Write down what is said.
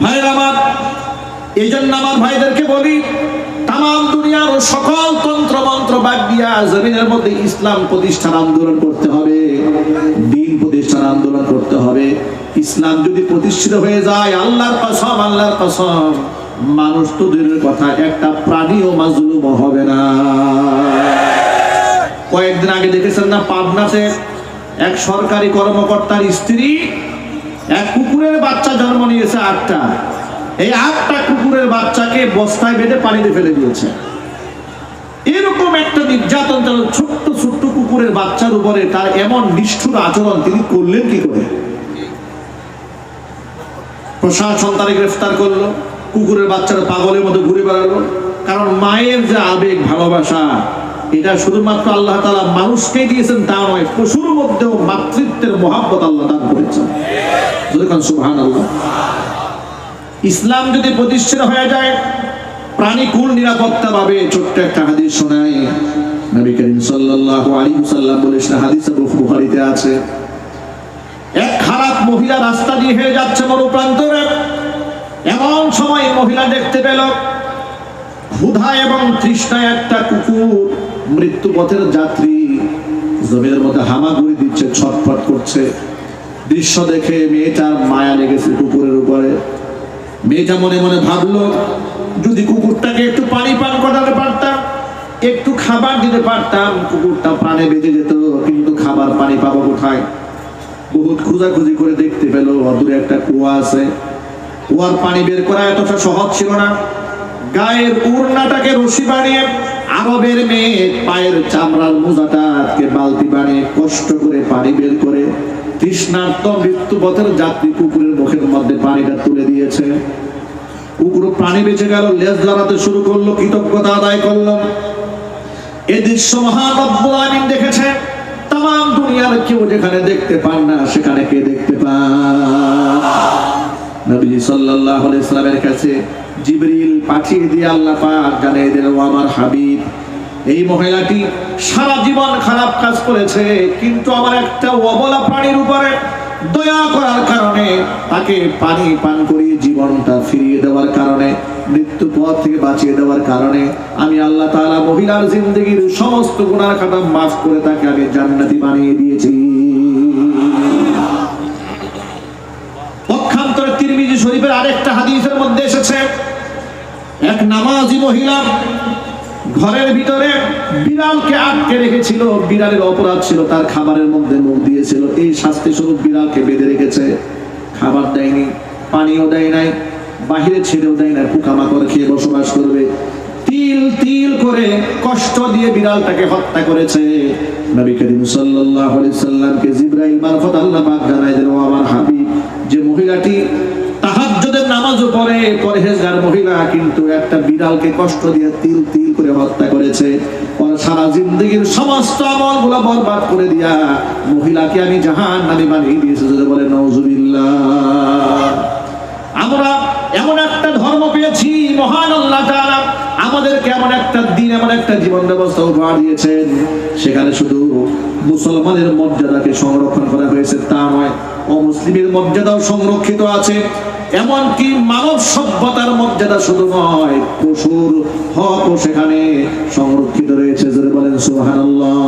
ভাইরা আমার, এই জন্য আমার ভাইদেরকে বলি, তাম দুনিয়ার সকল তন্ত্র মন্ত্র বাদ দিয়া জমিনের মধ্যে ইসলাম প্রতিষ্ঠার আন্দোলন করতে হবে, দিন প্রতিষ্ঠার আন্দোলন করতে হবে। ইসলাম যদি প্রতিষ্ঠিত হয়ে যায়, আল্লাহর কসম, মানুষ তো দূরের কথা, একটা প্রাণীও মাজলুম হবে না। কয়েকদিন আগে দেখেছেন না, পাবনাতে এক সরকারি কর্মকর্তার স্ত্রী এক কুকুরের বাচ্চা জন্ম নিয়েছে 8টা। এই 8টা কুকুরের বাচ্চাকে বস্তায় বেঁধে পানিতে ফেলে দিয়েছে। এরকম একটা নির্যাতন ছোট্ট ছোট্ট কুকুরের বাচ্চার উপরে, তার এমন নিষ্ঠুর আচরণ তিনি করলেন কি করে? প্রশাসন তারে গ্রেফতার করলো, কুকুরের বাচ্চারা পাগলের মতো ঘুরে বেড়ালো। কারণ মায়ের যে আবেগ, ভালোবাসা, এটা শুধুমাত্র আল্লাহ তাআলা মানুষকে দিয়েছেন তা নয়, পশুর মধ্যেও মাতৃত্বের মহব্বত আল্লাহ দান করেছেন। সুবহানাল্লাহ। ইসলাম যদি প্রতিষ্ঠিত হয়ে যায়, প্রাণীকুল নিরাপত্তা পাবে। ছোট্ট একটা হাদিস শোনাই, নবী করিম সাল্লাল্লাহু আলাইহি ওয়াসাল্লাম বলেছেন, হাদিসে বুখারীতে আছে, এক খারাপ মহিলা রাস্তা দিয়ে হেঁটে যাচ্ছে মরুপ্রান্তরে। এমন সময় মহিলা দেখতে পেল ক্ষুধা এবং তৃষ্ণায় একটা কুকুর, মৃত্যু পথের যাত্রী, জমিনের মধ্যে হামাগুড়ি দিচ্ছে, ছটফট করছে। দৃশ্য দেখে মেয়েটার মায়া লেগেছে কুকুরের উপরে। মেয়েটা মনে মনে ভাবলো, যদি কুকুরটাকে একটু পানি পান করাতে পারতাম, একটু খাবার দিতে পারতাম, কুকুরটা প্রাণে বেঁচে যেত। কিন্তু খাবার পানি পাবো কোথায়? বহুত খোঁজাখুঁজি করে দেখতে পেল দূরে একটা কুয়া আছে। কুয়ার পানি বের করা এতটা সহজ ছিল না। গায়ের উড়নাটাকে রশি বানিয়ে, আরবের মেয়ে পায়ের চামড়ার মোজাটাকে বালতি বানিয়ে কষ্ট করে পানি বের করে তৃষ্ণার্ত মৃত্যু পথের যাত্রী কুকুরের মুখের মধ্যে পানিটা তুলে দিয়েছে। কুকুর প্রাণী বেঁচে গেল, লেজ লড়াতে শুরু করলো, কৃতজ্ঞতা আদায় করলো। এই দৃশ্য মহান রব্বুল আলামিন দেখেছে। তাম দুনিয়ার কেউ যেখানে দেখতে পান না, সেখানে কে দেখতে পান? নবী সাল্লাল্লাহু আলাইহি ওয়াসাল্লামের কাছে জিবরিল পাঠিয়ে দিয়ে আল্লাহ পাক জানিয়ে দিলেন, ও আমার হাবিব, এই মহিলাটি সারা জীবন খারাপ কাজ করেছে, কিন্তু আমার একটা অবলা প্রাণীর উপরে দয়া করার কারণে, তাকে পানি পান করিয়ে জীবনটা ফিরিয়ে দেওয়ার কারণে, মৃত্যু পথ থেকে বাঁচিয়ে দেওয়ার কারণে আমি আল্লাহ তাআলা মহিলার জিন্দেগীর সমস্ত গুনাহ খাতা মাফ করে তাকে আমি জান্নাতি বানিয়ে দিয়েছি। পক্ষান্তরে তিরমিজি শরীফের আরেকটা হাদিসের মধ্যে এসেছে, এক নামাজি মহিলা ঘরের ভিতরে বিড়ালকে আটকে রেখেছিল। বিড়ালের অপরাধ ছিল, তার খাবারের মধ্যে মুখ দিয়েছিল। এই শাস্তি স্বরূপ বিড়ালকে বেঁধে রেখেছে, খাবার দেয়নি, পানিও দেয় নাই, বাহিরে ছেড়েও দেয় না, পোকামাকড় খেয়ে বসবাস করবে। তিল তিল করে কষ্ট দিয়ে বিড়ালটাকে হত্যা করেছে। নবী করিম সাল্লাল্লাহু আলাইহি ওয়াসাল্লামকে জিবরাইল মারফত আল্লাহ পাক জানায় দেন, ও আমার হাবিব, যে মহিলাটি তাহাজ্জুদের নামাজও পড়ে, পরহেজগার মহিলা, কিন্তু একটা বিড়ালকে কষ্ট দিয়ে তিল তিল করে হত্যা করেছে। ওর সারা জিন্দেগীর সমস্ত আমলগুলো বরবাদ করে দিয়া মহিলাকে আমি জাহান্নামী বানিয়ে দিয়েছি। বলে নাউজুবিল্লাহ। আমরা এমন একটা ধর্ম পেয়েছি, মহান আল্লাহ তাআলা আমাদেরকে এমন একটা দিন, এমন একটা জীবন ব্যবস্থা উপহার দিয়েছেন, সেখানে শুধু মুসলমানের মর্যাদাকে সংরক্ষণ করা হয়েছে তা নয়, অমুসলিমের মর্যাদাও সংরক্ষিত আছে। এমনকি মানব সভ্যতার মর্যাদা শুধু নয়, পশুর হকও সেখানে সংরক্ষিত রয়েছে। বলেন সুবহানাল্লাহ।